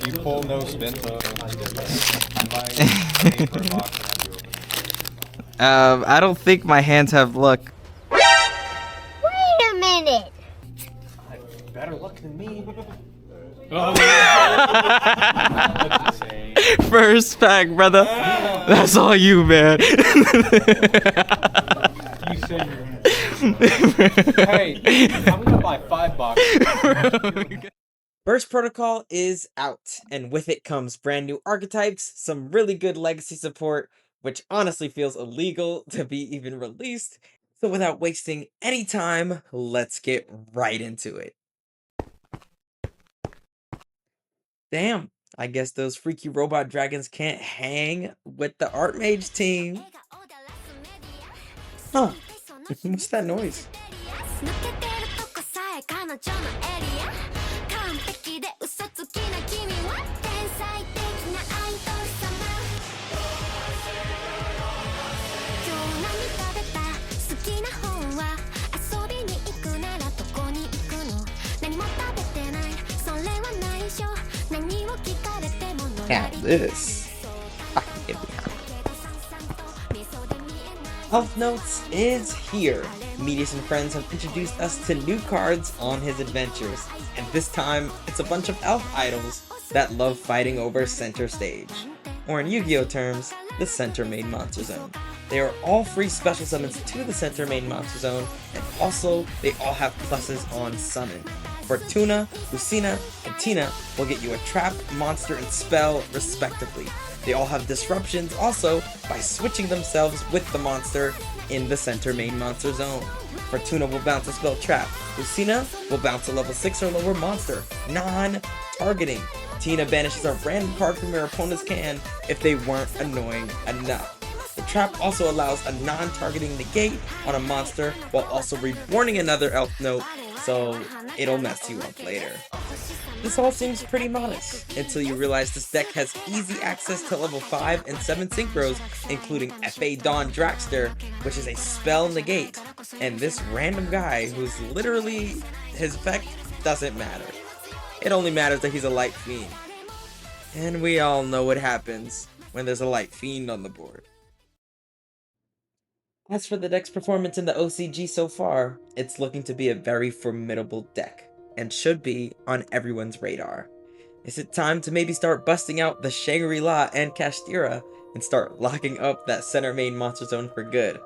You pull no spin, so I'm buying paper box and have you open. I don't think my hands have luck. Wait a minute! Better luck than me. First pack, brother. That's all you, man. You said you're gonna. Hey, I'm gonna buy 5 boxes. Burst Protocol is out, and with it comes brand new archetypes, some really good legacy support, which honestly feels illegal to be even released. So without wasting any time, let's get right into it. Damn, I guess those freaky robot dragons can't hang with the Archmage team. Huh, what's that noise? Yeah, this. Health Notes is here. Medius and friends have introduced us to new cards on his adventures, and this time it's a bunch of elf idols that love fighting over center stage, or in Yu-Gi-Oh terms, the center main monster zone. They are all free special summons to the center main monster zone, and also they all have pluses on summon. Fortuna, Lucina, and Tina will get you a trap, monster, and spell respectively. They all have disruptions also by switching themselves with the monster in the center main monster zone. Fortuna will bounce a spell trap. Lucina will bounce a level 6 or lower monster, non-targeting. Tina banishes a random card from your opponent's can if they weren't annoying enough. The trap also allows a non-targeting negate on a monster while also reborning another elf note, so it'll mess you up later. This all seems pretty modest, until you realize this deck has easy access to level 5 and 7 synchros, including F.A. Dawn Dragster, which is a spell negate, and this random guy who's literally, his effect doesn't matter. It only matters that he's a light fiend. And we all know what happens when there's a light fiend on the board. As for the deck's performance in the OCG so far, it's looking to be a very formidable deck, and should be on everyone's radar. Is it time to maybe start busting out the Shangri-La and Kashtira and start locking up that center main monster zone for good?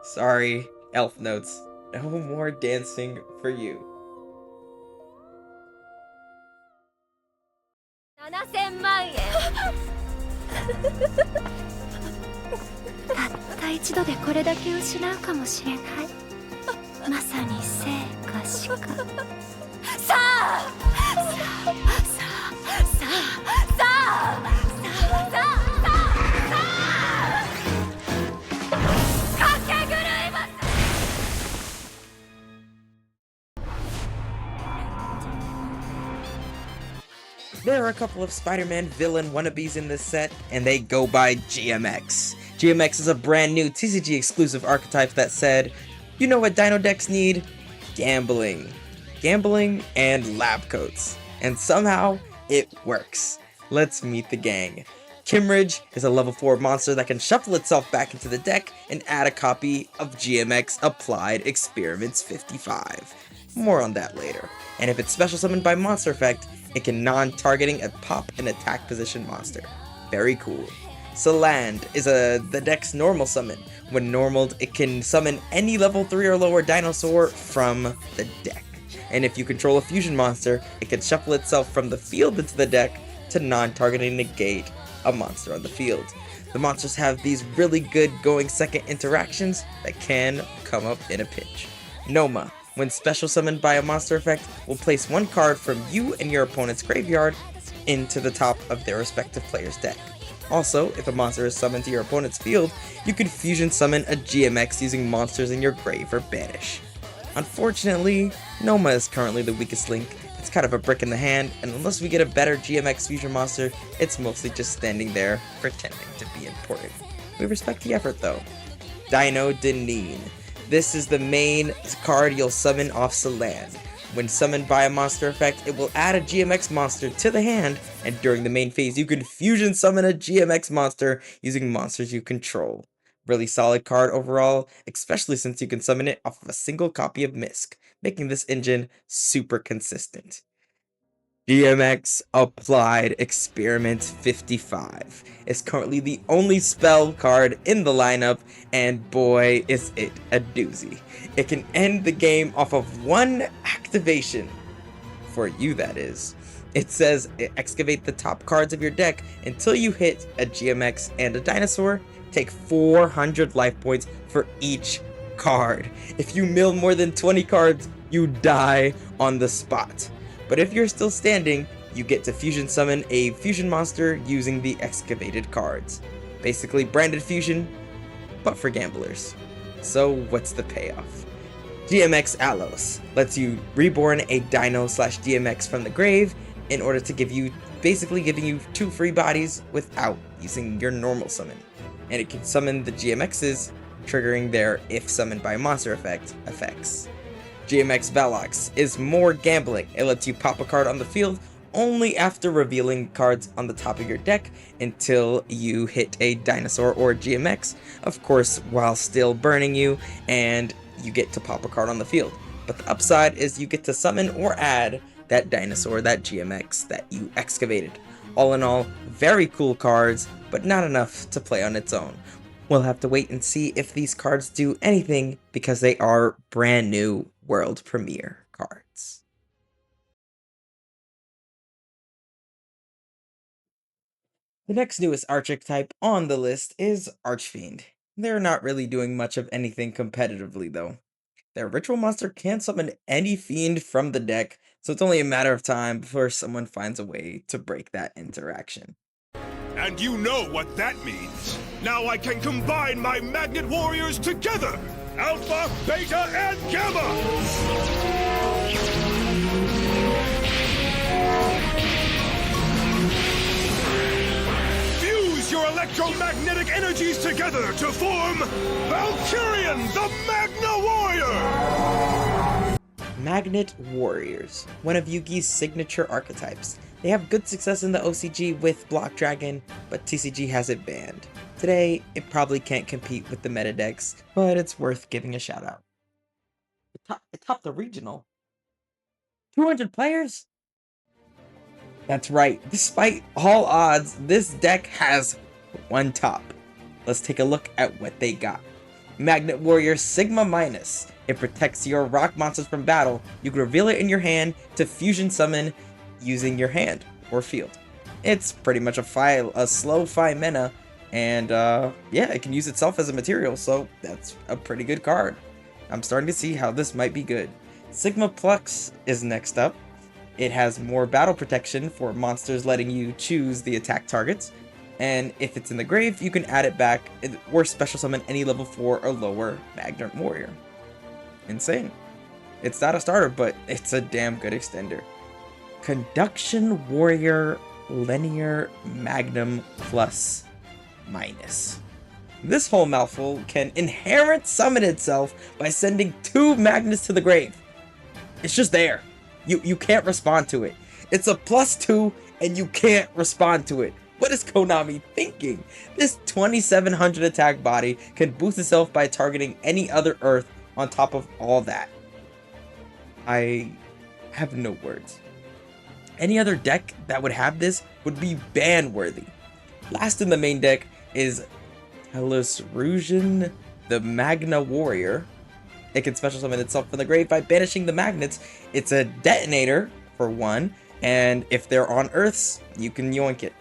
Sorry, elf notes, no more dancing for you. 7000万円たった一度でこれだけ失うかもしれないまさに生か死かさあさあさあさあさあさあかけ狂います There are a couple of Spider-Man villain wannabes in this set, and they go by GMX. GMX is a brand new TCG exclusive archetype that said, you know what Dino decks need? Gambling. Gambling and lab coats. And somehow, it works. Let's meet the gang. Kimridge is a level 4 monster that can shuffle itself back into the deck and add a copy of GMX Applied Experiments 55. More on that later. And if it's special summoned by monster effect, it can non-targeting a pop and attack position monster. Very cool. Saland is the deck's normal summon. When normaled, it can summon any level 3 or lower dinosaur from the deck. And if you control a fusion monster, it can shuffle itself from the field into the deck to non-targeting negate a monster on the field. The monsters have these really good going second interactions that can come up in a pinch. Noma, when special summoned by a monster effect, will place one card from you and your opponent's graveyard into the top of their respective player's deck. Also, if a monster is summoned to your opponent's field, you can fusion summon a GMX using monsters in your grave or banish. Unfortunately, Noma is currently the weakest link. It's kind of a brick in the hand, and unless we get a better GMX fusion monster, it's mostly just standing there pretending to be important. We respect the effort though. Dino Deneen. This is the main card you'll summon off Saland. When summoned by a monster effect, it will add a GMX monster to the hand, and during the main phase, you can fusion summon a GMX monster using monsters you control. Really solid card overall, especially since you can summon it off of a single copy of Misk, making this engine super consistent. GMX Applied Experiment 55 is currently the only spell card in the lineup, and boy is it a doozy. It can end the game off of one activation. For you, that is. It says excavate the top cards of your deck until you hit a GMX and a dinosaur. Take 400 life points for each card. If you mill more than 20 cards, you die on the spot. But if you're still standing, you get to fusion summon a fusion monster using the excavated cards. Basically branded fusion, but for gamblers. So what's the payoff? GMX Alos lets you reborn a Dino/DMX from the grave in order to basically giving you 2 free bodies without using your normal summon. And it can summon the GMXs, triggering their if summoned by monster effects. GMX Velox is more gambling. It lets you pop a card on the field only after revealing cards on the top of your deck until you hit a dinosaur or GMX, of course while still burning you, and you get to pop a card on the field. But the upside is you get to summon or add that dinosaur, that GMX that you excavated. All in all, very cool cards, but not enough to play on its own. We'll have to wait and see if these cards do anything because they are brand new world premiere cards. The next newest archetype on the list is Archfiend. They're not really doing much of anything competitively though. Their ritual monster can summon any fiend from the deck, so it's only a matter of time before someone finds a way to break that interaction. And you know what that means. Now I can combine my Magnet Warriors together! Alpha, Beta, and Gamma! Fuse your electromagnetic energies together to form Valkyrian, the Magna Warrior! Magnet Warriors, one of Yugi's signature archetypes. They have good success in the OCG with Block Dragon, but TCG has it banned. Today, it probably can't compete with the meta decks, but it's worth giving a shout out. It topped the regional. 200 players? That's right, despite all odds, this deck has one top. Let's take a look at what they got. Magnet Warrior Sigma Minus. It protects your rock monsters from battle. You can reveal it in your hand to fusion summon using your hand or field. It's pretty much a slow 5 mana, and yeah, it can use itself as a material, so that's a pretty good card. I'm starting to see how this might be good. Sigma Plux is next up. It has more battle protection for monsters, letting you choose the attack targets, and if it's in the grave, you can add it back or special summon any level 4 or lower Magnet Warrior. Insane. It's not a starter, but it's a damn good extender. Conduction Warrior Linear Magnum Plus Minus. This whole mouthful can inherent summon itself by sending 2 magnets to the grave. It's just there. You can't respond to it. It's a +2 and you can't respond to it. What is Konami thinking? This 2700 attack body can boost itself by targeting any other Earth on top of all that. I have no words. Any other deck that would have this would be ban-worthy. Last in the main deck is Telesrusion, the Magna Warrior. It can special summon itself from the grave by banishing the magnets. It's a detonator for 1, and if they're on Earths, you can yoink it.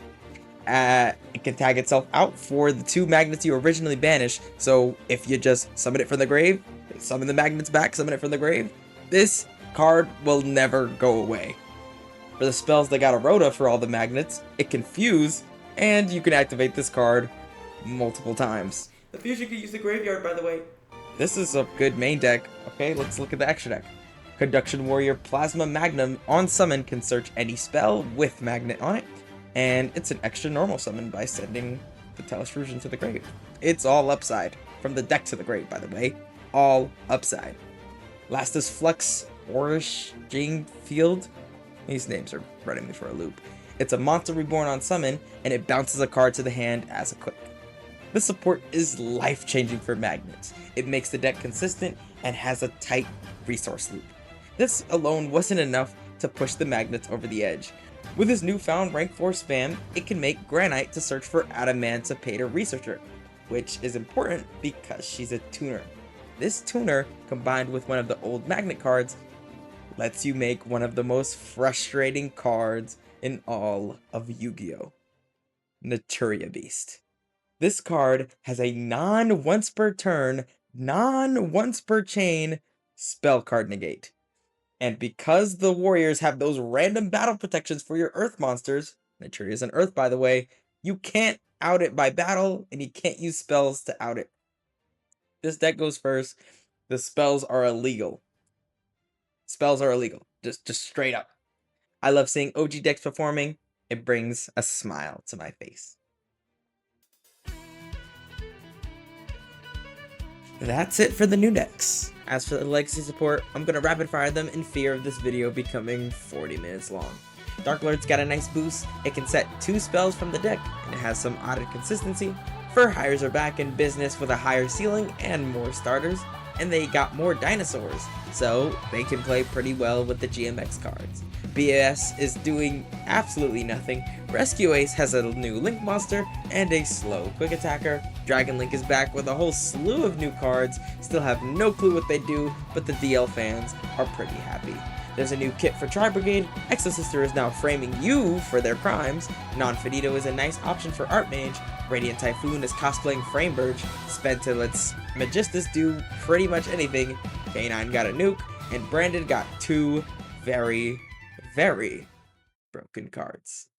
It can tag itself out for the 2 magnets you originally banished, so if you just summon it from the grave, summon the magnets back, summon it from the grave, this card will never go away. For the spells that got a Rhoda for all the magnets, it can fuse, and you can activate this card multiple times. The fusion can use the graveyard, by the way. This is a good main deck. Okay, let's look at the extra deck. Conduction Warrior Plasma Magnum on summon can search any spell with magnet on it, and it's an extra normal summon by sending the Telesrusion to the grave. It's all upside. From the deck to the grave, by the way. All upside. Last is Flux Orishing Field. These names are running me for a loop. It's a monster reborn on summon, and it bounces a card to the hand as a quick. This support is life-changing for magnets. It makes the deck consistent and has a tight resource loop. This alone wasn't enough to push the magnets over the edge. With his newfound rank 4 spam, it can make Granite to search for Adamantipator Researcher, which is important because she's a tuner. This tuner, combined with one of the old magnet cards, lets you make one of the most frustrating cards in all of Yu-Gi-Oh! Naturia Beast. This card has a non-once per turn, non-once per chain spell card negate. And because the warriors have those random battle protections for your earth monsters, Naturia is an earth by the way, you can't out it by battle, and you can't use spells to out it. This deck goes first. The spells are illegal. Spells are illegal. Just straight up. I love seeing OG decks performing. It brings a smile to my face. That's it for the new decks. As for the legacy support, I'm gonna rapid fire them in fear of this video becoming 40 minutes long. Dark Lord's got a nice boost. It can set 2 spells from the deck, and it has some added consistency. Fur Hires are back in business with a higher ceiling and more starters, and they got more dinosaurs, so they can play pretty well with the GMX cards. BAS is doing absolutely nothing. Rescue Ace has a new Link monster and a slow quick attacker. Dragon Link is back with a whole slew of new cards. Still have no clue what they do, but the DL fans are pretty happy. There's a new kit for Tri Brigade. Exo Sister is now framing you for their crimes. Non-Finito is a nice option for Art Mage. Radiant Typhoon is cosplaying Framebridge. Spenta lets Magistus do pretty much anything. K9 got a nuke, and Brandon got 2 very, very broken cards.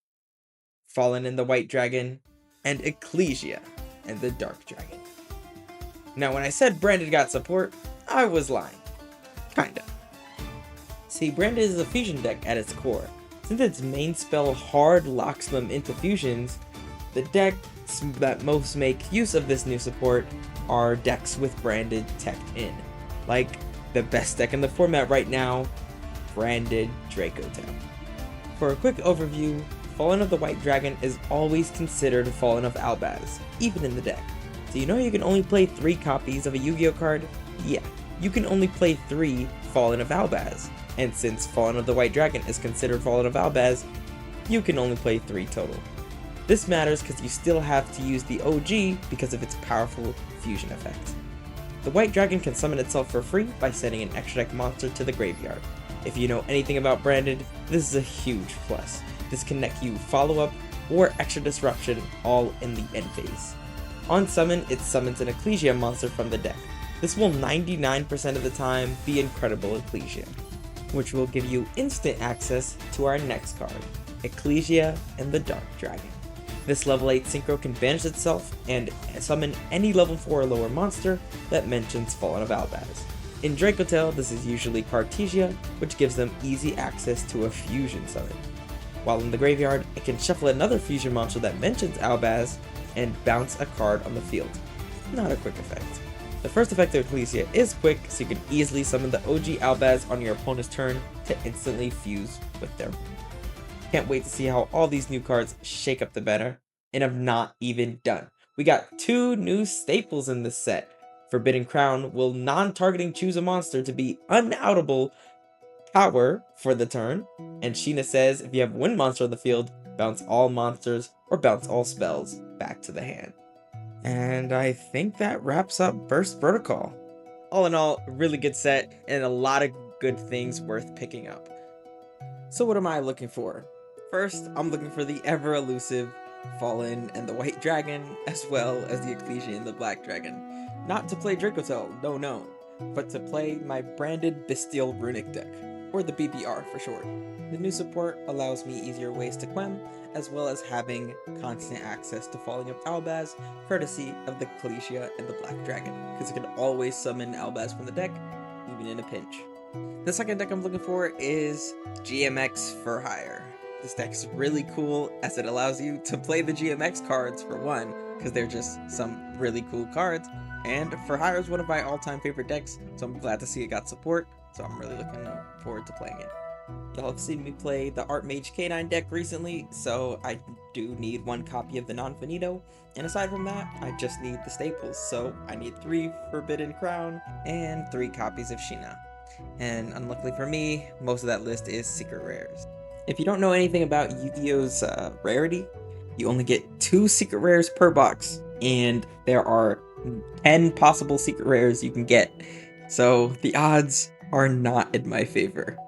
Fallen in the White Dragon, and Ecclesia and the Dark Dragon. Now when I said Brandon got support, I was lying. Kinda. See, Brandon is a fusion deck at its core. Since its main spell hard locks them into fusions, the decks that most make use of this new support are decks with branded tech in. Like the best deck in the format right now, branded Dracotel. For a quick overview, Fallen of the White Dragon is always considered Fallen of Albaz, even in the deck. Do you know you can only play 3 copies of a Yu-Gi-Oh card? Yeah, you can only play 3 Fallen of Albaz. And since Fallen of the White Dragon is considered Fallen of Albaz, you can only play 3 total. This matters because you still have to use the OG because of its powerful fusion effect. The White Dragon can summon itself for free by sending an extra deck monster to the graveyard. If you know anything about Branded, this is a huge plus. This can net you follow-up or extra disruption all in the end phase. On summon, it summons an Ecclesia monster from the deck. This will 99% of the time be Incredible Ecclesia, which will give you instant access to our next card, Ecclesia and the Dark Dragon. This level 8 synchro can banish itself and summon any level 4 or lower monster that mentions Fallen of Albaz. In Dracotel, this is usually Cartesia, which gives them easy access to a fusion summon. While in the graveyard, it can shuffle another fusion monster that mentions Albaz and bounce a card on the field. Not a quick effect. The first effect of Ecclesia is quick, so you can easily summon the OG Albaz on your opponent's turn to instantly fuse with them. Can't wait to see how all these new cards shake up the meta, and I'm not even done. We got 2 new staples in this set. Forbidden Crown will non-targeting choose a monster to be unoutable power for the turn, and Sheena says if you have one monster on the field, bounce all monsters or bounce all spells back to the hand. And I think that wraps up Burst Protocol. All in all, a really good set and a lot of good things worth picking up. So what am I looking for? First, I'm looking for the ever elusive Fallen and the White Dragon, as well as the Ecclesia and the Black Dragon. Not to play Dracotel, no, but to play my branded Bestial Runic deck, or the BBR for short. The new support allows me easier ways to Quem, as well as having constant access to Falling of Albaz, courtesy of the Ecclesia and the Black Dragon, because it can always summon Albaz from the deck, even in a pinch. The second deck I'm looking for is GMX for Hire. This deck's really cool as it allows you to play the GMX cards for one, because they're just some really cool cards, and For Hire is one of my all-time favorite decks, so I'm glad to see it got support. so I'm really looking forward to playing it. Y'all have seen me play the Art Mage K9 deck recently, so I do need 1 copy of the Non-Finito, and aside from that, I just need the staples, so I need 3 Forbidden Crown and 3 copies of Sheena. And unluckily for me, most of that list is secret rares. If you don't know anything about Yu-Gi-Oh's rarity, you only get 2 secret rares per box, and there are 10 possible secret rares you can get, so the odds are not in my favor.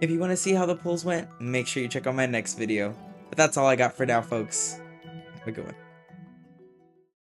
If you want to see how the pulls went, make sure you check out my next video. But that's all I got for now, folks. Have a good one.